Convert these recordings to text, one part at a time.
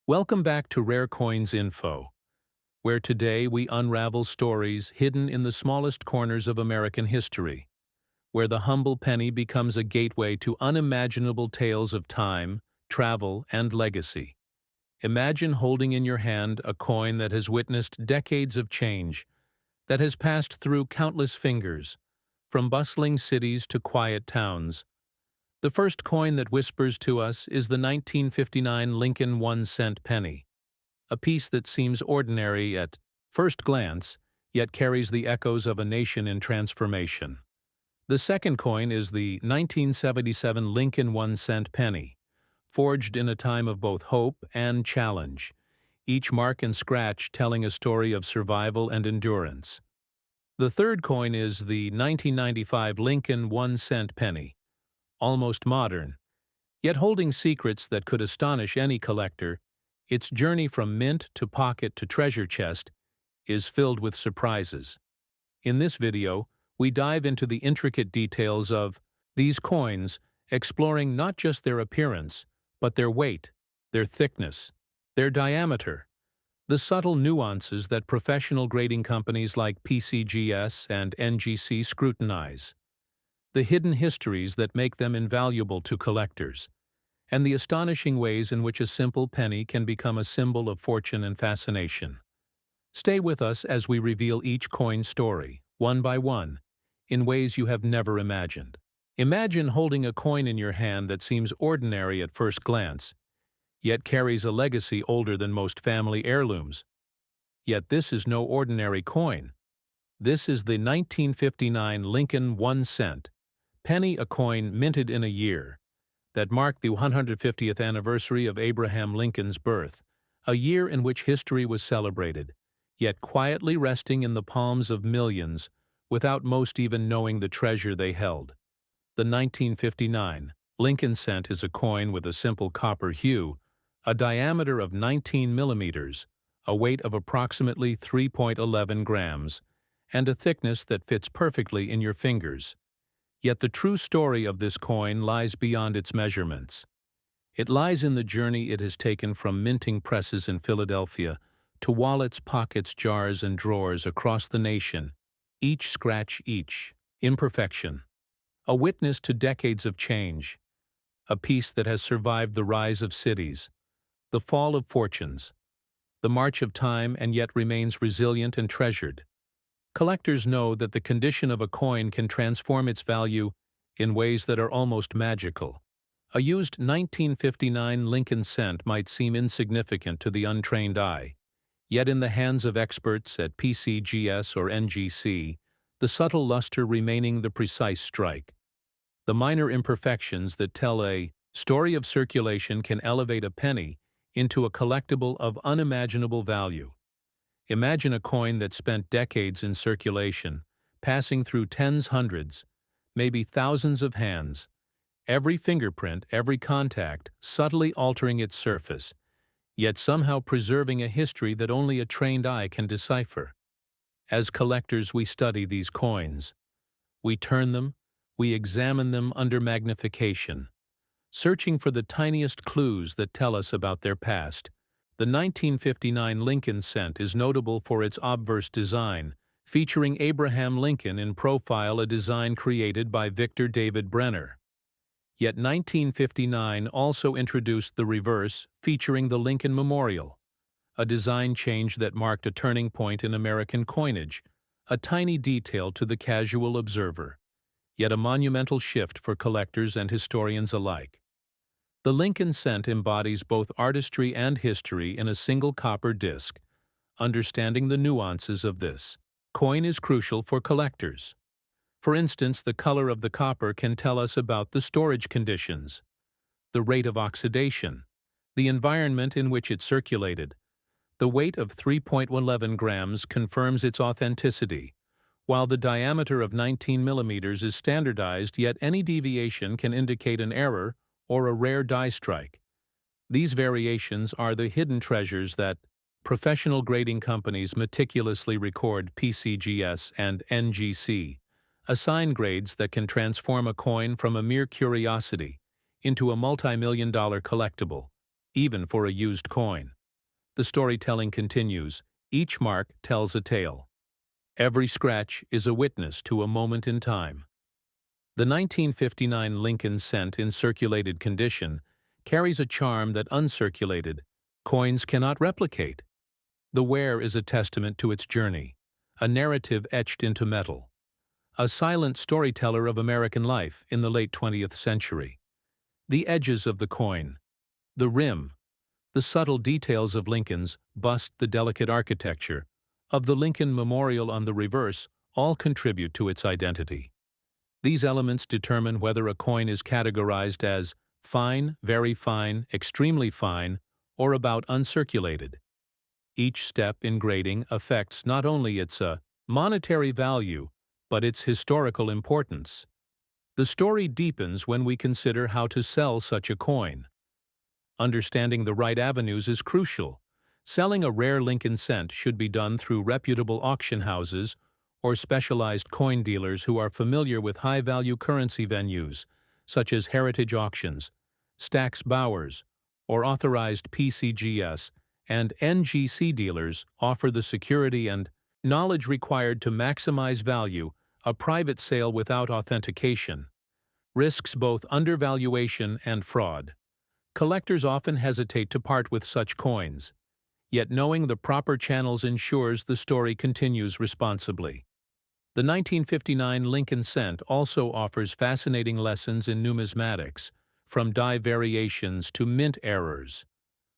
Welcome back to Rare Coins Info, where today we unravel stories hidden in the smallest corners of American history, where the humble penny becomes a gateway to unimaginable tales of time, travel, and legacy. Imagine holding in your hand a coin that has witnessed decades of change, that has passed through countless fingers, from bustling cities to quiet towns. The first coin that whispers to us is the 1959 Lincoln One-Cent Penny, a piece that seems ordinary at first glance, yet carries the echoes of a nation in transformation. The second coin is the 1977 Lincoln One-Cent Penny, forged in a time of both hope and challenge, each mark and scratch telling a story of survival and endurance. The third coin is the 1995 Lincoln One-Cent Penny, almost modern, yet holding secrets that could astonish any collector. Its journey from mint to pocket to treasure chest is filled with surprises. In this video, we dive into the intricate details of these coins, exploring not just their appearance, but their weight, their thickness, their diameter, the subtle nuances that professional grading companies like PCGS and NGC scrutinize, the hidden histories that make them invaluable to collectors, and the astonishing ways in which a simple penny can become a symbol of fortune and fascination. Stay with us as we reveal each coin story, one by one, in ways you have never imagined. Imagine holding a coin in your hand that seems ordinary at first glance, yet carries a legacy older than most family heirlooms. Yet this is no ordinary coin. This is the 1959 Lincoln One-Cent Penny, a coin minted in a year that marked the 150th anniversary of Abraham Lincoln's birth, a year in which history was celebrated, yet quietly resting in the palms of millions without most even knowing the treasure they held. The 1959 Lincoln cent is a coin with a simple copper hue, a diameter of 19 millimeters, a weight of approximately 3.11 grams, and a thickness that fits perfectly in your fingers. Yet the true story of this coin lies beyond its measurements. It lies in the journey it has taken from minting presses in Philadelphia to wallets, pockets, jars, and drawers across the nation, each scratch, each imperfection, a witness to decades of change, a piece that has survived the rise of cities, the fall of fortunes, the march of time, and yet remains resilient and treasured. Collectors know that the condition of a coin can transform its value in ways that are almost magical. A used 1959 Lincoln cent might seem insignificant to the untrained eye, yet in the hands of experts at PCGS or NGC, the subtle luster remaining the precise strike. The minor imperfections that tell a story of circulation can elevate a penny into a collectible of unimaginable value. Imagine a coin that spent decades in circulation, passing through tens, hundreds, maybe thousands of hands, every fingerprint, every contact, subtly altering its surface, yet somehow preserving a history that only a trained eye can decipher. As collectors, we study these coins. We turn them, we examine them under magnification, searching for the tiniest clues that tell us about their past. The 1959 Lincoln cent is notable for its obverse design, featuring Abraham Lincoln in profile, a design created by Victor David Brenner. Yet 1959 also introduced the reverse, featuring the Lincoln Memorial, a design change that marked a turning point in American coinage, a tiny detail to the casual observer, yet a monumental shift for collectors and historians alike. The Lincoln cent embodies both artistry and history in a single copper disc. Understanding the nuances of this coin is crucial for collectors. For instance, the color of the copper can tell us about the storage conditions, the rate of oxidation, the environment in which it circulated. The weight of 3.11 grams confirms its authenticity, while the diameter of 19 millimeters is standardized, yet any deviation can indicate an error or a rare die strike. These variations are the hidden treasures that professional grading companies meticulously record. PCGS and NGC assign grades that can transform a coin from a mere curiosity into a multi-million-dollar collectible, even for a used coin. the storytelling continues. Each mark tells a tale. Every scratch is a witness to a moment in time. The 1959 Lincoln cent in circulated condition carries a charm that uncirculated coins cannot replicate. The wear is a testament to its journey, a narrative etched into metal, a silent storyteller of American life in the late 20th century. The edges of the coin, the rim, the subtle details of Lincoln's bust, the delicate architecture of the Lincoln Memorial on the reverse all contribute to its identity. These elements determine whether a coin is categorized as fine, very fine, extremely fine, or about uncirculated. Each step in grading affects not only its monetary value, but its historical importance. The story deepens when we consider how to sell such a coin. Understanding the right avenues is crucial. Selling a rare Lincoln cent should be done through reputable auction houses or specialized coin dealers who are familiar with high-value currency venues, such as heritage auctions, Stack's Bowers, or authorized PCGS and NGC dealers offer the security and knowledge required to maximize value. A private sale without authentication risks both undervaluation and fraud. Collectors often hesitate to part with such coins, yet knowing the proper channels ensures the story continues responsibly. The 1959 Lincoln cent also offers fascinating lessons in numismatics, from die variations to mint errors.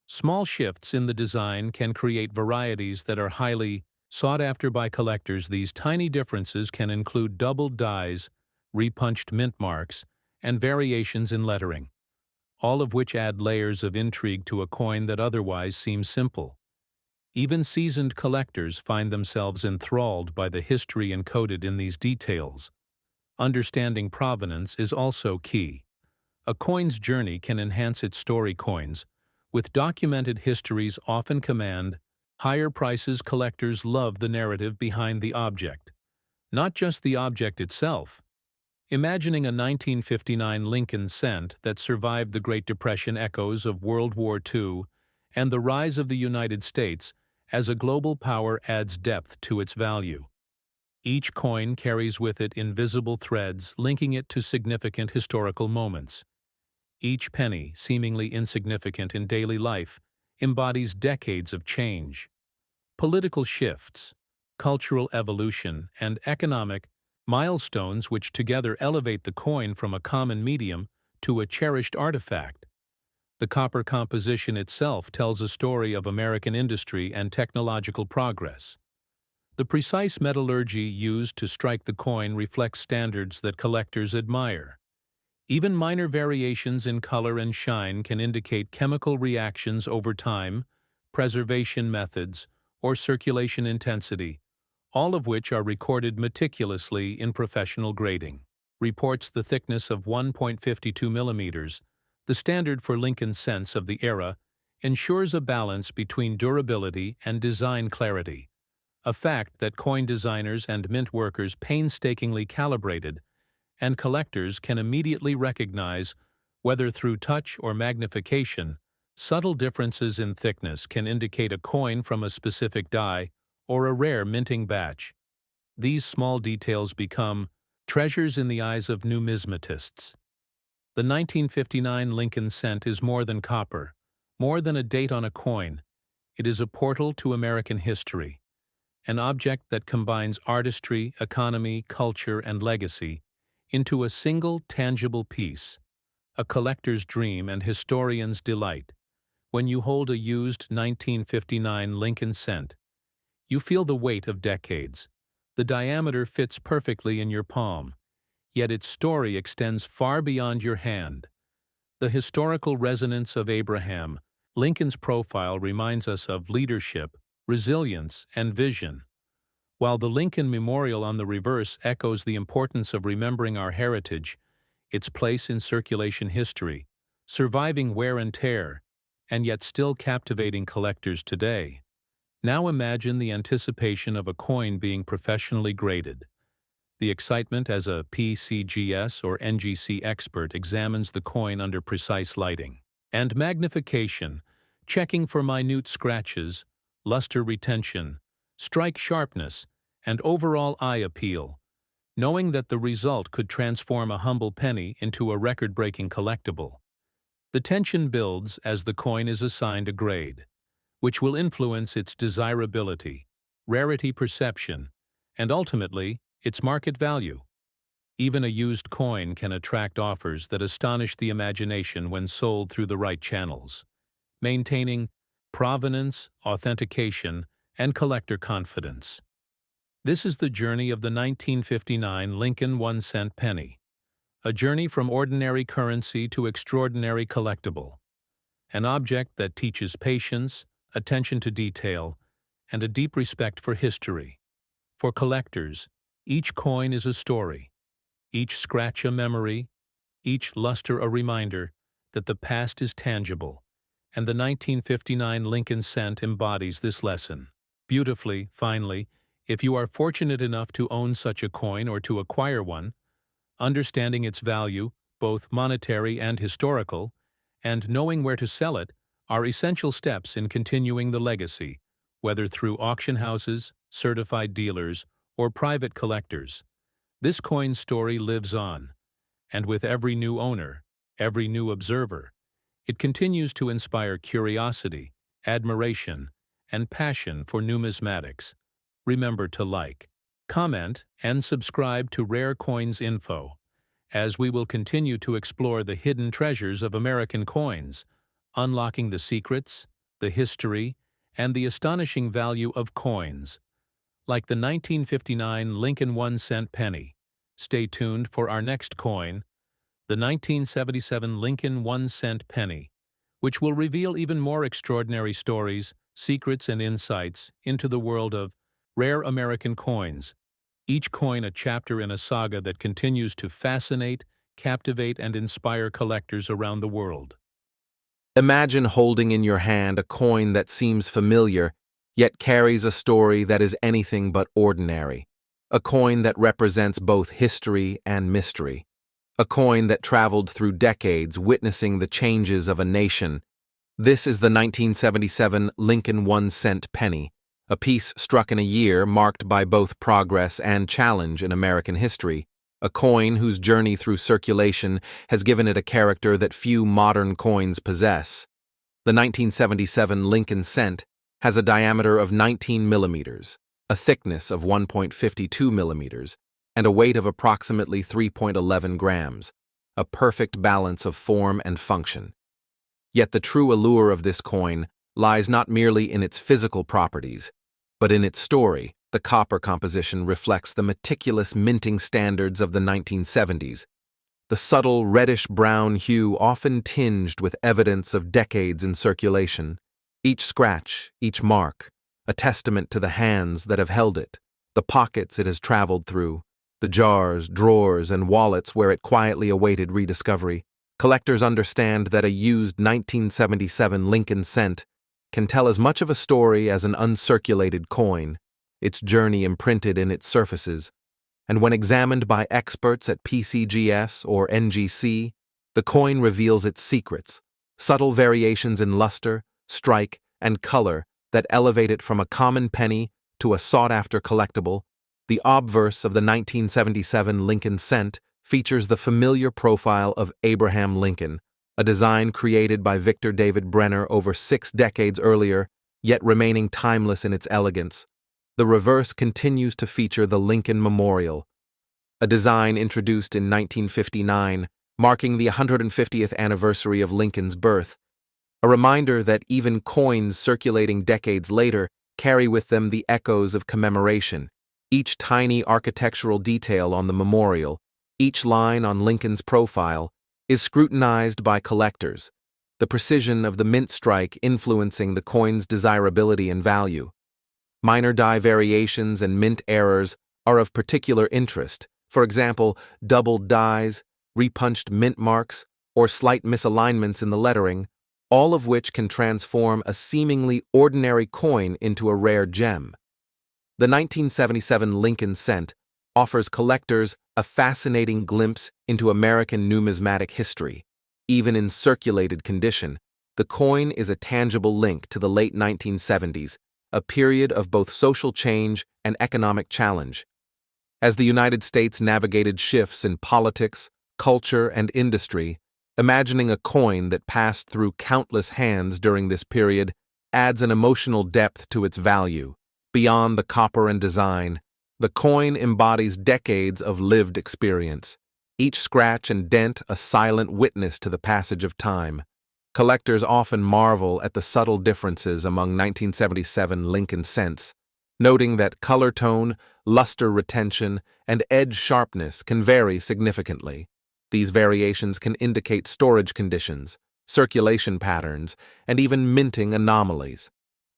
Small shifts in the design can create varieties that are highly sought after by collectors. These tiny differences can include doubled dies, repunched mint marks, and variations in lettering, all of which add layers of intrigue to a coin that otherwise seems simple. Even seasoned collectors find themselves enthralled by the history encoded in these details. Understanding provenance is also key. A coin's journey can enhance its story. Coins with documented histories often command higher prices. Collectors love the narrative behind the object, not just the object itself. Imagining a 1959 Lincoln cent that survived the Great Depression, echoes of World War II, and the rise of the United States as a global power adds depth to its value. Each coin carries with it invisible threads linking it to significant historical moments. Each penny, seemingly insignificant in daily life, embodies decades of change, political shifts, cultural evolution, and economic milestones which together elevate the coin from a common medium to a cherished artifact. The copper composition itself tells a story of American industry and technological progress. The precise metallurgy used to strike the coin reflects standards that collectors admire. Even minor variations in color and shine can indicate chemical reactions over time, preservation methods, or circulation intensity, all of which are recorded meticulously in professional grading. Reports the thickness of 1.52 millimeters, the standard for Lincoln cents of the era, ensures a balance between durability and design clarity, a fact that coin designers and mint workers painstakingly calibrated, and collectors can immediately recognize, whether through touch or magnification. Subtle differences in thickness can indicate a coin from a specific die or a rare minting batch. These small details become treasures in the eyes of numismatists. The 1959 Lincoln cent is more than copper, more than a date on a coin. It is a portal to American history, an object that combines artistry, economy, culture, and legacy into a single tangible piece, a collector's dream and historian's delight. When you hold a used 1959 Lincoln cent, you feel the weight of decades. The diameter fits perfectly in your palm, yet its story extends far beyond your hand. The historical resonance of Abraham Lincoln's profile reminds us of leadership, resilience, and vision, while the Lincoln Memorial on the reverse echoes the importance of remembering our heritage, its place in circulation history, surviving wear and tear, and yet still captivating collectors today. Now imagine the anticipation of a coin being professionally graded. The excitement as a PCGS or NGC expert examines the coin under precise lighting and magnification, checking for minute scratches, luster retention, strike sharpness, and overall eye appeal, knowing that the result could transform a humble penny into a record-breaking collectible. The tension builds as the coin is assigned a grade, which will influence its desirability, rarity perception, and ultimately, its market value. Even a used coin can attract offers that astonish the imagination when sold through the right channels, maintaining provenance, authentication, and collector confidence. This is the journey of the 1959 Lincoln One-Cent Penny, a journey from ordinary currency to extraordinary collectible, an object that teaches patience, attention to detail, and a deep respect for history. For collectors, each coin is a story, each scratch a memory, each luster a reminder that the past is tangible, and the 1959 Lincoln cent embodies this lesson. Beautifully, finally, if you are fortunate enough to own such a coin or to acquire one, understanding its value, both monetary and historical, and knowing where to sell it are essential steps in continuing the legacy, whether through auction houses, certified dealers, or private collectors. This coin's story lives on, and with every new owner, every new observer, it continues to inspire curiosity, admiration, and passion for numismatics. Remember to like, comment, and subscribe to Rare Coins Info, as we will continue to explore the hidden treasures of American coins, unlocking the secrets, the history, and the astonishing value of coins, like the 1959 Lincoln One-Cent Penny. Stay tuned for our next coin, the 1977 Lincoln One-Cent Penny, which will reveal even more extraordinary stories, secrets, and insights into the world of rare American coins, each coin a chapter in a saga that continues to fascinate, captivate, and inspire collectors around the world. Imagine holding in your hand a coin that seems familiar, yet carries a story that is anything but ordinary. A coin that represents both history and mystery. A coin that traveled through decades witnessing the changes of a nation. This is the 1977 Lincoln One-Cent Penny, a piece struck in a year marked by both progress and challenge in American history. A coin whose journey through circulation has given it a character that few modern coins possess. The 1977 Lincoln cent has a diameter of 19 millimeters, a thickness of 1.52 millimeters, and a weight of approximately 3.11 grams, a perfect balance of form and function. Yet the true allure of this coin lies not merely in its physical properties, but in its story. The copper composition reflects the meticulous minting standards of the 1970s. The subtle reddish-brown hue often tinged with evidence of decades in circulation. Each scratch, each mark, a testament to the hands that have held it, the pockets it has traveled through, the jars, drawers, and wallets where it quietly awaited rediscovery. Collectors understand that a used 1977 Lincoln cent can tell as much of a story as an uncirculated coin, its journey imprinted in its surfaces, and when examined by experts at PCGS or NGC, the coin reveals its secrets, subtle variations in luster, strike, and color that elevate it from a common penny to a sought-after collectible. The obverse of the 1977 Lincoln cent features the familiar profile of Abraham Lincoln, a design created by Victor David Brenner over 6 decades earlier, yet remaining timeless in its elegance. The reverse continues to feature the Lincoln Memorial, a design introduced in 1959, marking the 150th anniversary of Lincoln's birth, a reminder that even coins circulating decades later carry with them the echoes of commemoration. Each tiny architectural detail on the memorial, each line on Lincoln's profile, is scrutinized by collectors, the precision of the mint strike influencing the coin's desirability and value. Minor die variations and mint errors are of particular interest, for example, doubled dies, repunched mint marks, or slight misalignments in the lettering, all of which can transform a seemingly ordinary coin into a rare gem. The 1977 Lincoln cent offers collectors a fascinating glimpse into American numismatic history. Even in circulated condition, The coin is a tangible link to the late 1970s, a period of both social change and economic challenge. As the United States navigated shifts in politics, culture, and industry, imagining a coin that passed through countless hands during this period adds an emotional depth to its value. Beyond the copper and design, the coin embodies decades of lived experience, each scratch and dent a silent witness to the passage of time. Collectors often marvel at the subtle differences among 1977 Lincoln cents, noting that color tone, luster retention, and edge sharpness can vary significantly. These variations can indicate storage conditions, circulation patterns, and even minting anomalies.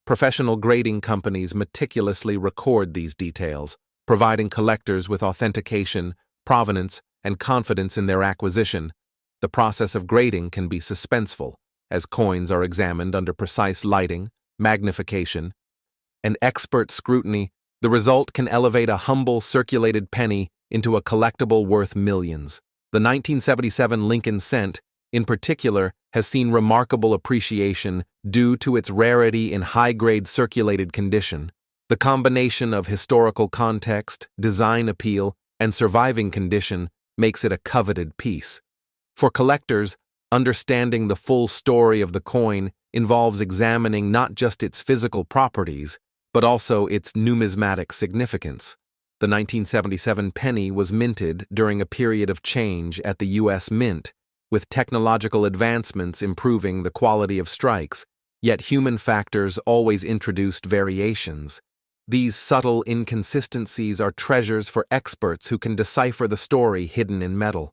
Professional grading companies meticulously record these details, providing collectors with authentication, provenance, and confidence in their acquisition. The process of grading can be suspenseful, as coins are examined under precise lighting, magnification, and expert scrutiny. The result can elevate a humble circulated penny into a collectible worth millions. The 1977 Lincoln cent, in particular, has seen remarkable appreciation due to its rarity in high-grade circulated condition. The combination of historical context, design appeal, and surviving condition makes it a coveted piece. For collectors, understanding the full story of the coin involves examining not just its physical properties, but also its numismatic significance. The 1977 penny was minted during a period of change at the U.S. Mint, with technological advancements improving the quality of strikes, yet human factors always introduced variations. These subtle inconsistencies are treasures for experts who can decipher the story hidden in metal.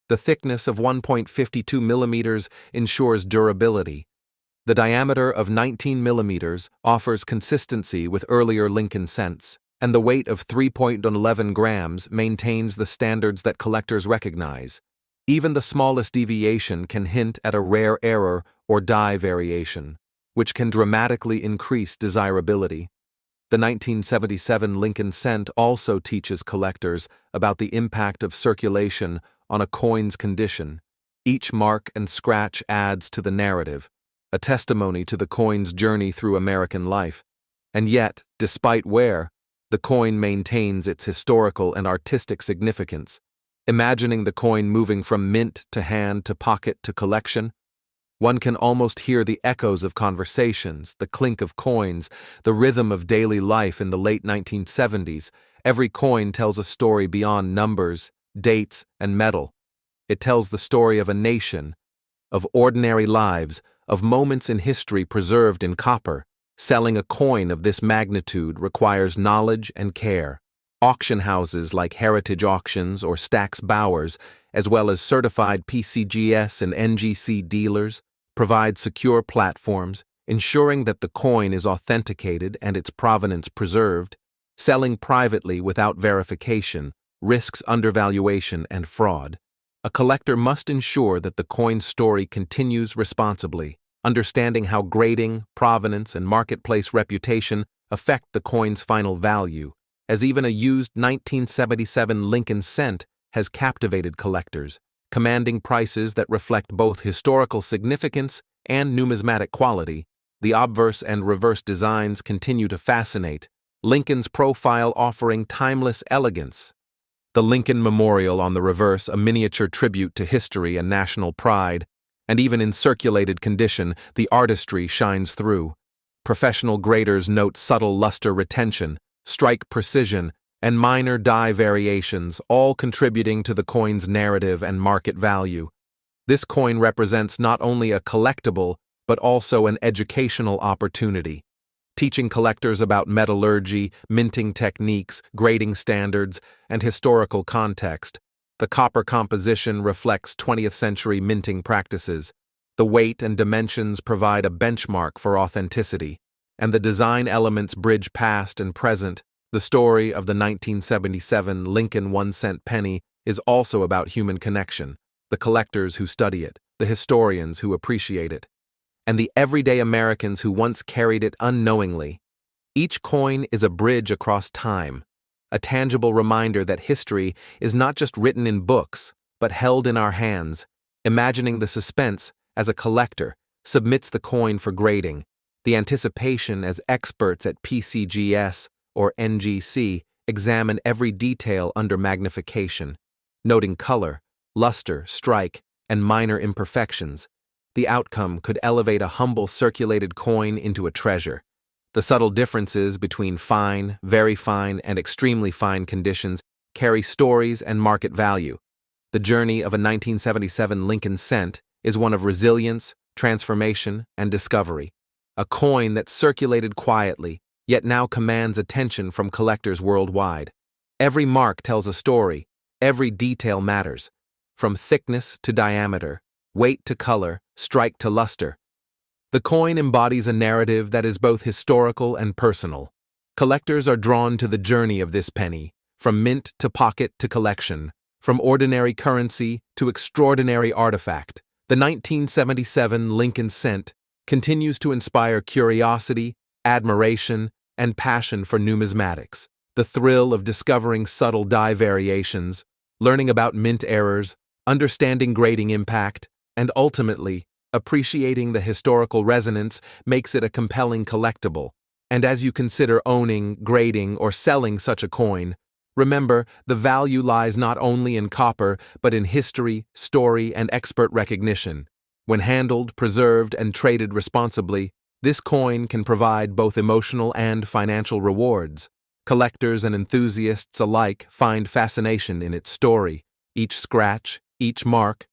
The thickness of 1.52 millimeters ensures durability. The diameter of 19 millimeters offers consistency with earlier Lincoln cents, and the weight of 3.11 grams maintains the standards that collectors recognize. Even the smallest deviation can hint at a rare error or die variation, which can dramatically increase desirability. The 1977 Lincoln cent also teaches collectors about the impact of circulation on a coin's condition. Each mark and scratch adds to the narrative, a testimony to the coin's journey through American life. And yet, despite wear, the coin maintains its historical and artistic significance. Imagining the coin moving from mint to hand to pocket to collection, one can almost hear the echoes of conversations, the clink of coins, the rhythm of daily life in the late 1970s. Every coin tells a story beyond numbers, dates, and metal. It tells the story of a nation, of ordinary lives, of moments in history preserved in copper. Selling a coin of this magnitude requires knowledge and care. Auction houses like Heritage Auctions or Stack's Bowers, as well as certified PCGS and NGC dealers, provide secure platforms, ensuring that the coin is authenticated and its provenance preserved. Selling privately without verification risks undervaluation and fraud. A collector must ensure that the coin's story continues responsibly, understanding how grading, provenance, and marketplace reputation affect the coin's final value, as even a used 1977 Lincoln cent has captivated collectors, commanding prices that reflect both historical significance and numismatic quality. The obverse and reverse designs continue to fascinate, Lincoln's profile offering timeless elegance. The Lincoln Memorial on the reverse, a miniature tribute to history and national pride, and even in circulated condition, the artistry shines through. Professional graders note subtle luster retention, strike precision, and minor die variations, all contributing to the coin's narrative and market value. This coin represents not only a collectible, but also an educational opportunity, teaching collectors about metallurgy, minting techniques, grading standards, and historical context. The copper composition reflects 20th century minting practices. The weight and dimensions provide a benchmark for authenticity, and the design elements bridge past and present. The story of the 1977 Lincoln One-Cent Penny is also about human connection, the collectors who study it, the historians who appreciate it, and the everyday Americans who once carried it unknowingly. Each coin is a bridge across time, a tangible reminder that history is not just written in books, but held in our hands. Imagining the suspense, as a collector, submits the coin for grading, the anticipation as experts at PCGS or NGC examine every detail under magnification, noting color, luster, strike, and minor imperfections. The outcome could elevate a humble circulated coin into a treasure. The subtle differences between fine, very fine, and extremely fine conditions carry stories and market value. The journey of a 1977 Lincoln cent is one of resilience, transformation, and discovery. A coin that circulated quietly, yet now commands attention from collectors worldwide. Every mark tells a story, every detail matters. From thickness to diameter, weight to color, strike to luster. The coin embodies a narrative that is both historical and personal. Collectors are drawn to the journey of this penny, from mint to pocket to collection, from ordinary currency to extraordinary artifact. The 1977 Lincoln cent continues to inspire curiosity, admiration, and passion for numismatics. The thrill of discovering subtle die variations, learning about mint errors, understanding grading impact, and ultimately, appreciating the historical resonance makes it a compelling collectible. And as you consider owning, grading, or selling such a coin, remember, the value lies not only in copper, but in history, story, and expert recognition. When handled, preserved, and traded responsibly, this coin can provide both emotional and financial rewards. Collectors and enthusiasts alike find fascination in its story, each scratch, each mark,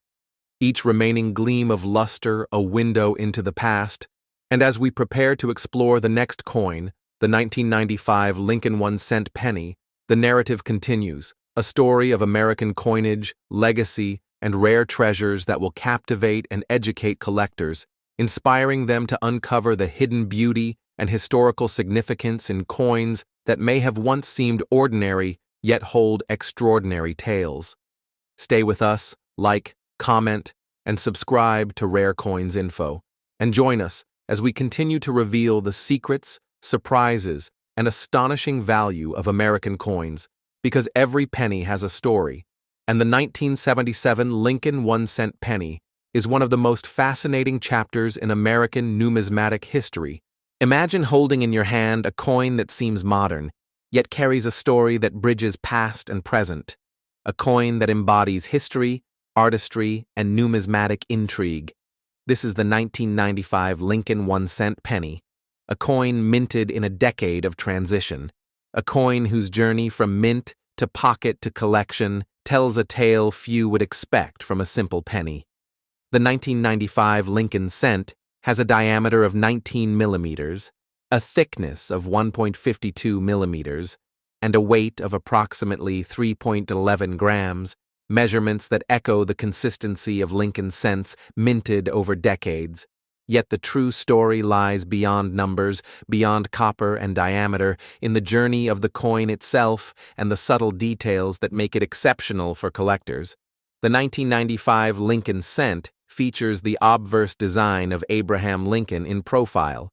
each remaining gleam of luster a window into the past. And as we prepare to explore the next coin, the 1995 Lincoln One-Cent Penny, the narrative continues, a story of American coinage, legacy, and rare treasures that will captivate and educate collectors, inspiring them to uncover the hidden beauty and historical significance in coins that may have once seemed ordinary yet hold extraordinary tales. Stay with us, like, comment, and subscribe to Rare Coins Info, and join us as we continue to reveal the secrets, surprises, and astonishing value of American coins, because every penny has a story, and the 1977 Lincoln One-Cent Penny is one of the most fascinating chapters in American numismatic history. Imagine holding in your hand a coin that seems modern, yet carries a story that bridges past and present, a coin that embodies history, artistry, and numismatic intrigue. This is the 1995 Lincoln One-Cent Penny, a coin minted in a decade of transition, a coin whose journey from mint to pocket to collection tells a tale few would expect from a simple penny. The 1995 Lincoln cent has a diameter of 19 millimeters, a thickness of 1.52 millimeters, and a weight of approximately 3.11 grams, measurements that echo the consistency of Lincoln cents minted over decades. Yet the true story lies beyond numbers, beyond copper and diameter, in the journey of the coin itself and the subtle details that make it exceptional for collectors. The 1995 Lincoln cent features the obverse design of Abraham Lincoln in profile,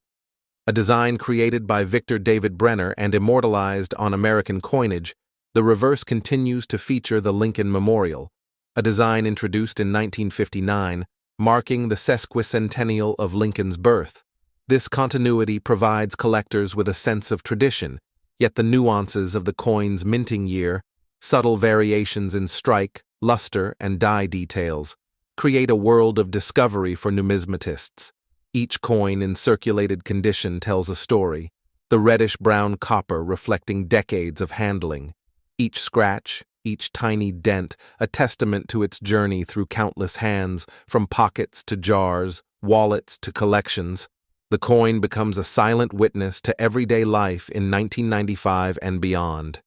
a design created by Victor David Brenner and immortalized on American coinage. The reverse continues to feature the Lincoln Memorial, a design introduced in 1959, marking the sesquicentennial of Lincoln's birth. This continuity provides collectors with a sense of tradition, yet the nuances of the coin's minting year, subtle variations in strike, luster, and die details, create a world of discovery for numismatists. Each coin in circulated condition tells a story, the reddish-brown copper reflecting decades of handling. Each scratch, each tiny dent, a testament to its journey through countless hands, from pockets to jars, wallets to collections. The coin becomes a silent witness to everyday life in 1995 and beyond.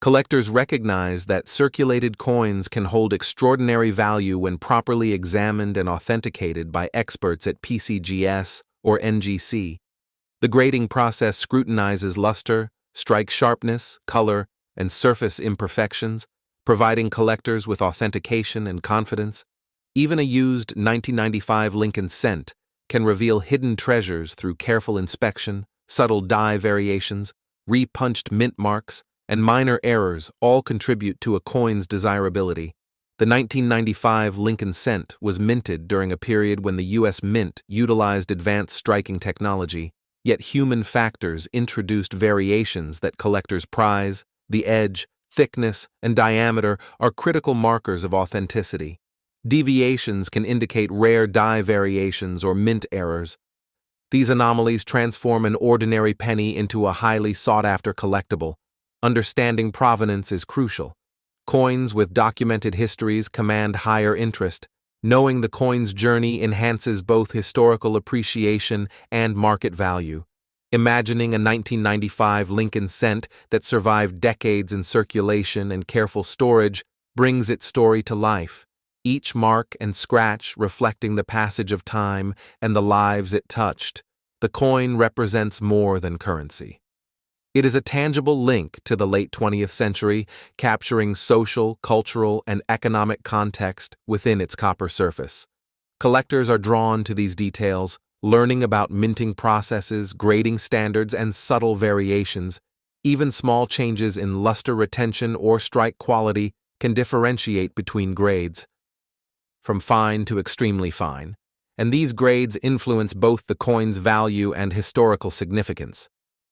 Collectors recognize that circulated coins can hold extraordinary value when properly examined and authenticated by experts at PCGS or NGC. The grading process scrutinizes luster, strike sharpness, color, and surface imperfections, providing collectors with authentication and confidence. Even a used 1995 Lincoln cent can reveal hidden treasures through careful inspection, subtle die variations, repunched mint marks, and minor errors all contribute to a coin's desirability. The 1995 Lincoln Cent was minted during a period when the U.S. Mint utilized advanced striking technology, yet human factors introduced variations that collectors prize. The edge, thickness, and diameter are critical markers of authenticity. Deviations can indicate rare die variations or mint errors. These anomalies transform an ordinary penny into a highly sought-after collectible. Understanding provenance is crucial. Coins with documented histories command higher interest. Knowing the coin's journey enhances both historical appreciation and market value. Imagining a 1995 Lincoln Cent that survived decades in circulation and careful storage brings its story to life, each mark and scratch reflecting the passage of time and the lives it touched. The coin represents more than currency. It is a tangible link to the late 20th century, capturing social, cultural, and economic context within its copper surface. Collectors are drawn to these details, learning about minting processes, grading standards, and subtle variations. Even small changes in luster retention or strike quality can differentiate between grades, from fine to extremely fine, and these grades influence both the coin's value and historical significance.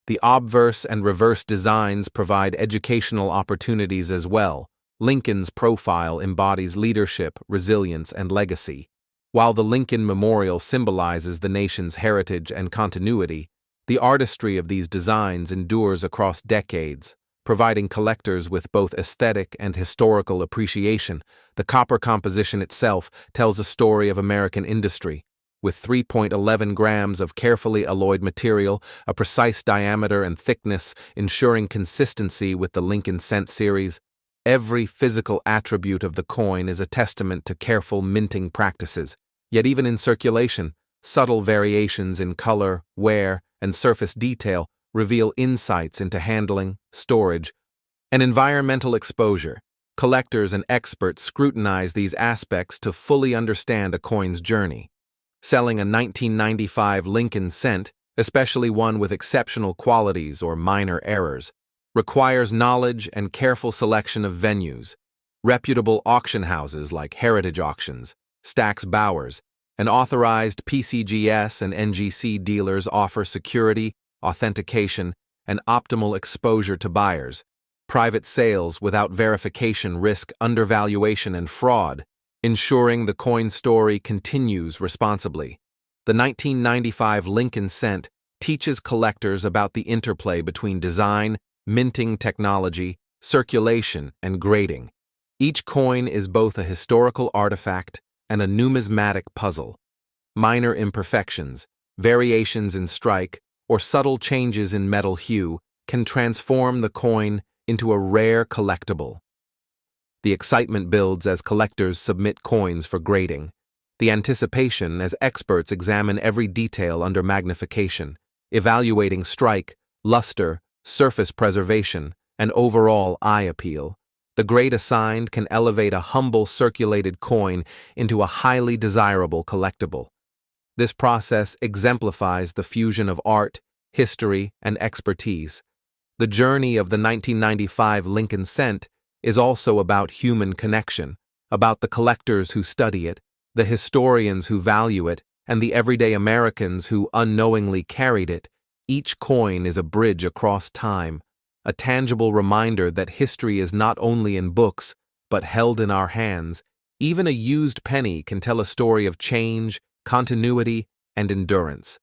The obverse and reverse designs provide educational opportunities as well. Lincoln's profile embodies leadership, resilience, and legacy. While the Lincoln Memorial symbolizes the nation's heritage and continuity, the artistry of these designs endures across decades, providing collectors with both aesthetic and historical appreciation. The copper composition itself tells a story of American industry. With 3.11 grams of carefully alloyed material, a precise diameter and thickness ensuring consistency with the Lincoln Cent series, every physical attribute of the coin is a testament to careful minting practices. Yet even in circulation, subtle variations in color, wear, and surface detail reveal insights into handling, storage, and environmental exposure. Collectors and experts scrutinize these aspects to fully understand a coin's journey. Selling a 1995 Lincoln Cent, especially one with exceptional qualities or minor errors, requires knowledge and careful selection of venues. Reputable auction houses like Heritage Auctions, Stack's Bowers, and authorized PCGS and NGC dealers offer security, authentication, and optimal exposure to buyers. Private sales without verification risk undervaluation and fraud, ensuring the coin story continues responsibly. The 1995 Lincoln Cent teaches collectors about the interplay between design, minting technology, circulation, and grading. Each coin is both a historical artifact and a numismatic puzzle. Minor imperfections, variations in strike, or subtle changes in metal hue can transform the coin into a rare collectible. The excitement builds as collectors submit coins for grading. The anticipation as experts examine every detail under magnification, evaluating strike, luster, surface preservation, and overall eye appeal. The grade assigned can elevate a humble circulated coin into a highly desirable collectible. This process exemplifies the fusion of art, history, and expertise. The journey of the 1995 Lincoln Cent is also about human connection, about the collectors who study it, the historians who value it, and the everyday Americans who unknowingly carried it. Each coin is a bridge across time, a tangible reminder that history is not only in books, but held in our hands. Even a used penny can tell a story of change, continuity, and endurance.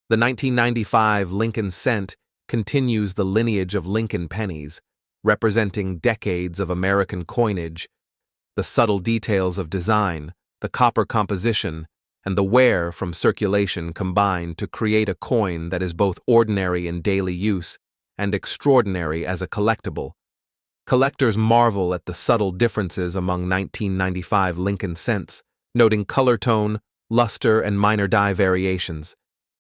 The 1995 Lincoln Cent continues the lineage of Lincoln pennies, representing decades of American coinage. The subtle details of design, the copper composition, and the wear from circulation combine to create a coin that is both ordinary in daily use and extraordinary as a collectible. Collectors marvel at the subtle differences among 1995 Lincoln Cents, noting color tone, luster, and minor die variations.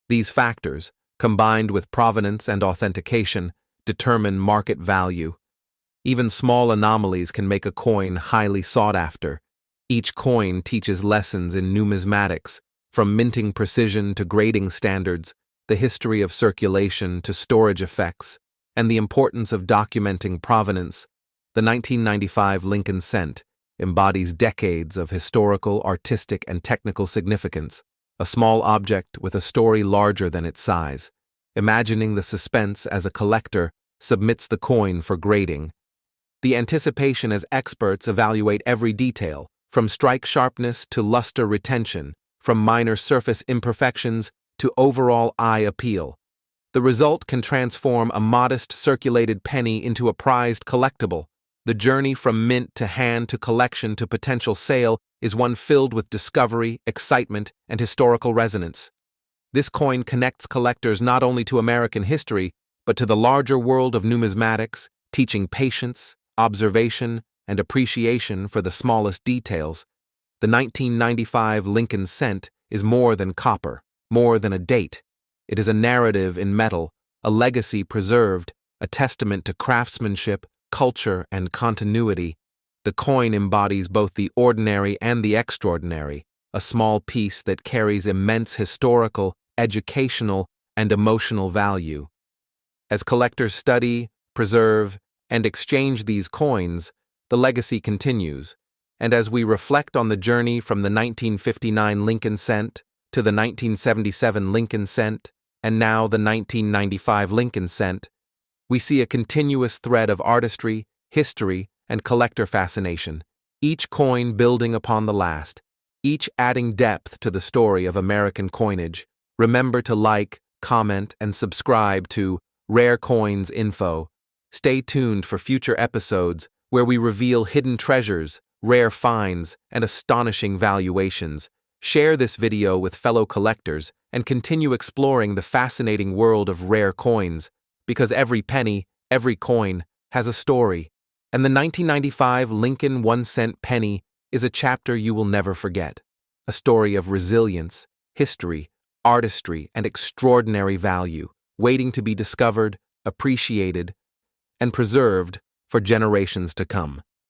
These factors, combined with provenance and authentication, determine market value. Even small anomalies can make a coin highly sought after. Each coin teaches lessons in numismatics, from minting precision to grading standards, the history of circulation to storage effects, and the importance of documenting provenance. The 1995 Lincoln Cent embodies decades of historical, artistic, and technical significance, a small object with a story larger than its size. Imagining the suspense as a collector submits the coin for grading. The anticipation as experts evaluate every detail, from strike sharpness to luster retention, from minor surface imperfections to overall eye appeal. The result can transform a modest circulated penny into a prized collectible. The journey from mint to hand to collection to potential sale is one filled with discovery, excitement, and historical resonance. This coin connects collectors not only to American history, but to the larger world of numismatics, teaching patience, observation, and appreciation for the smallest details. The 1995 Lincoln cent is more than copper, more than a date. It is a narrative in metal, a legacy preserved, a testament to craftsmanship, culture, and continuity. The coin embodies both the ordinary and the extraordinary, a small piece that carries immense historical, educational, and emotional value. As collectors study, preserve, and exchange these coins, the legacy continues, and as we reflect on the journey from the 1959 Lincoln cent to the 1977 Lincoln cent, and now the 1995 Lincoln cent, we see a continuous thread of artistry, history, and collector fascination, each coin building upon the last, each adding depth to the story of American coinage. Remember to like, comment, and subscribe to Rare Coins Info. Stay tuned for future episodes where we reveal hidden treasures, rare finds, and astonishing valuations. Share this video with fellow collectors and continue exploring the fascinating world of rare coins, because every penny, every coin, has a story. And the 1995 Lincoln One-Cent Penny is a chapter you will never forget. A story of resilience, history, artistry, and extraordinary value, waiting to be discovered, appreciated, and preserved for generations to come.